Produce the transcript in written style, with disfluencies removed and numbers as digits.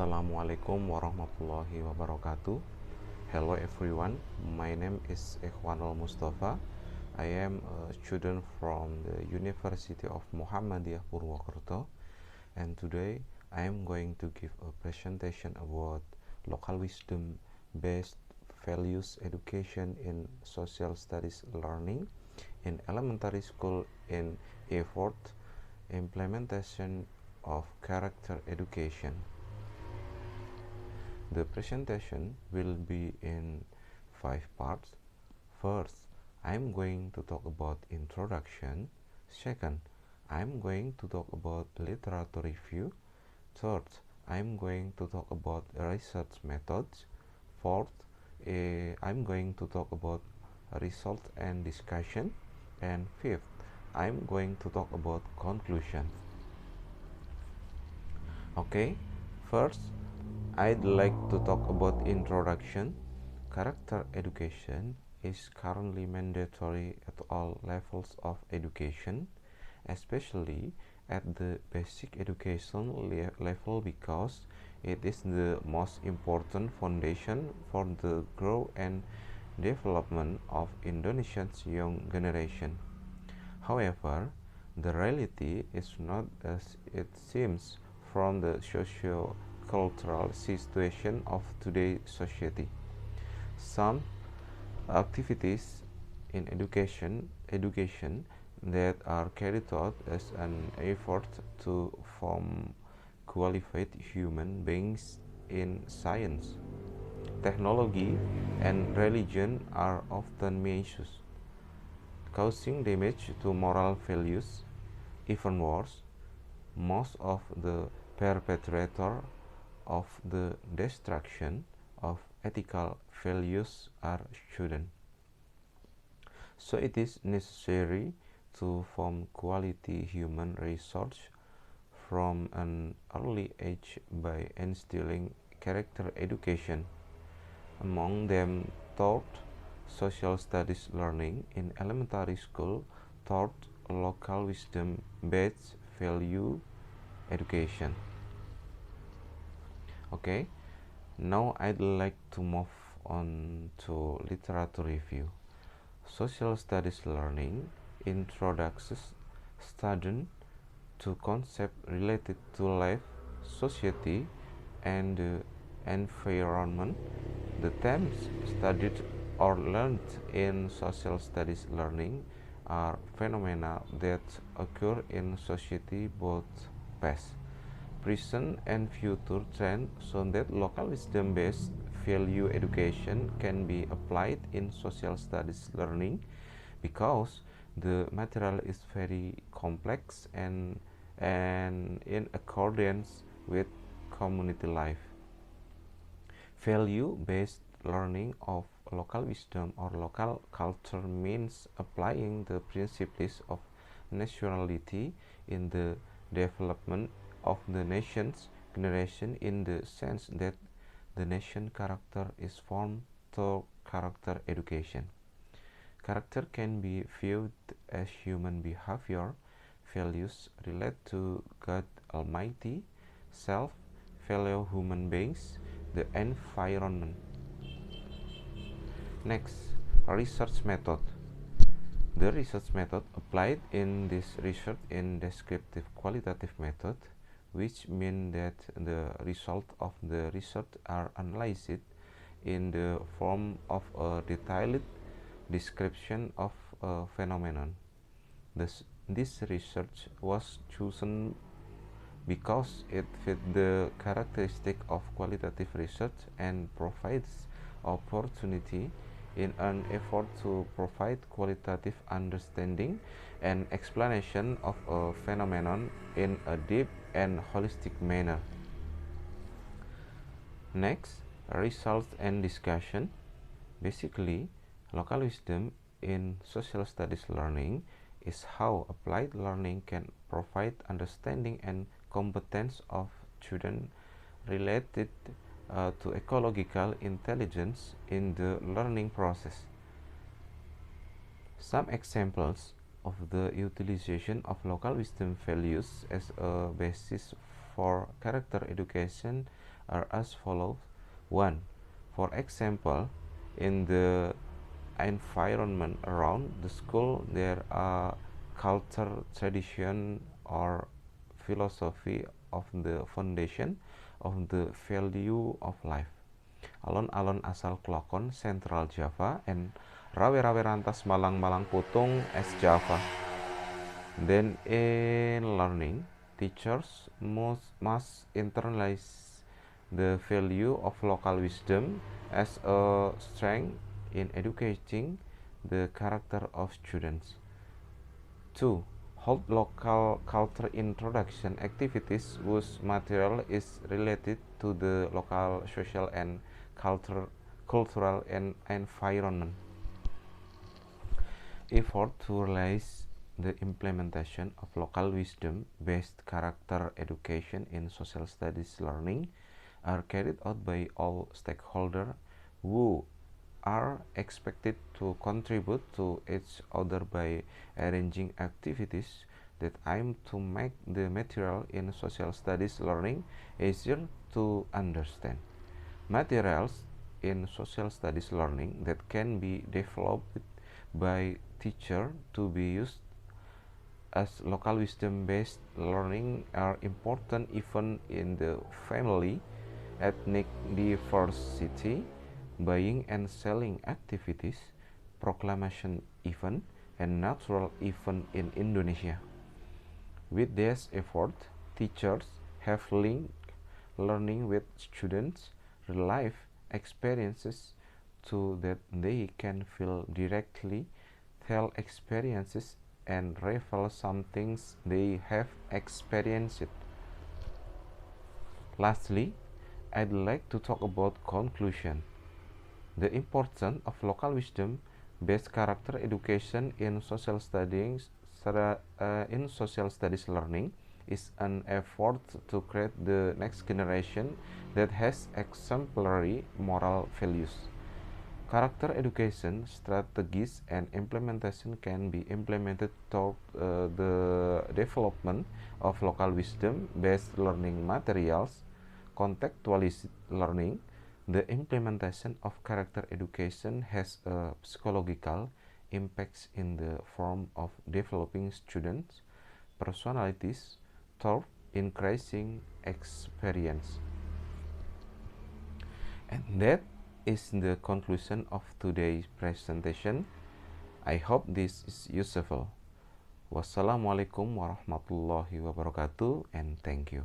Assalamualaikum warahmatullahi wabarakatuh. Hello everyone, my name is Ikhwanul Mustafa. I am a student from the University of Muhammadiyah Purwokerto, and today I am going to give a presentation about local wisdom based values education in social studies learning in elementary school in effort implementation of character education. The presentation will be in 5 parts. First, I am going to talk about introduction. Second, I am going to talk about literature review. Third, I am going to talk about research methods. Fourth, I am going to talk about result and discussion. And fifth, I am going to talk about conclusion. Okay, first I'd like to talk about introduction. Character education is currently mandatory at all levels of education, especially at the basic education level because it is the most important foundation for the growth and development of Indonesia's young generation. However, the reality is not as it seems from the socio-cultural situation of today's society. Some activities in education that are carried out as an effort to form qualified human beings in science, technology, and religion are often misused, causing damage to moral values. Even worse, most of the perpetrators of the destruction of ethical values are students. So it is necessary to form quality human resource from an early age by instilling character education. Among them, taught social studies learning in elementary school, taught local wisdom based value education. Okay, now I'd like to move on to literature review. Social studies learning introduces students to concepts related to life, society, and the environment. The themes studied or learned in social studies learning are phenomena that occur in society, both past, present, and future trends, so that local wisdom-based value education can be applied in social studies learning because the material is very complex and in accordance with community life. Value-based learning of local wisdom or local culture means applying the principles of nationality in the development of the nation's generation, in the sense that the nation character is formed through character education. Character can be viewed as human behavior. Values relate to God Almighty, self, fellow human beings, the environment. Next, research method. The research method applied in this research in descriptive qualitative method, which mean that the result of the research are analyzed in the form of a detailed description of a phenomenon. This research was chosen because it fit the characteristic of qualitative research and provides opportunity in an effort to provide qualitative understanding and explanation of a phenomenon in a deep and holistic manner. Next, results and discussion. Basically, local wisdom in social studies learning is how applied learning can provide understanding and competence of students related to ecological intelligence in the learning process. Some examples of the utilization of local wisdom values as a basis for character education are as follows. 1. For example, in the environment around the school, there are culture, tradition, or philosophy of the foundation of the value of life. Alon-alon asal Klokon, Central Java, and rawe-rawe rantas Malang-Malang Putung as Java. Then in learning, teachers must internalize the value of local wisdom as a strength in educating the character of students. 2. Hold local culture introduction activities whose material is related to the local social and cultural environment. Effort to realize the implementation of local wisdom-based character education in social studies learning are carried out by all stakeholders who are expected to contribute to each other by arranging activities that aim to make the material in social studies learning easier to understand. Materials in social studies learning that can be developed by teacher to be used as local wisdom-based learning are important even in the family, ethnic diversity, buying and selling activities, proclamation event, and natural event in Indonesia. With this effort, teachers have linked learning with students' real life experiences so that they can feel directly, tell experiences, and reveal some things they have experienced. Lastly, I'd like to talk about conclusion. The importance of local wisdom-based character education in social studies learning is an effort to create the next generation that has exemplary moral values. Character education strategies and implementation can be implemented toward the development of local wisdom-based learning materials, contextualized learning. The implementation of character education has a psychological impacts in the form of developing students' personalities through increasing experience. And that is the conclusion of today's presentation. I hope this is useful. Wassalamualaikum warahmatullahi wabarakatuh, and thank you.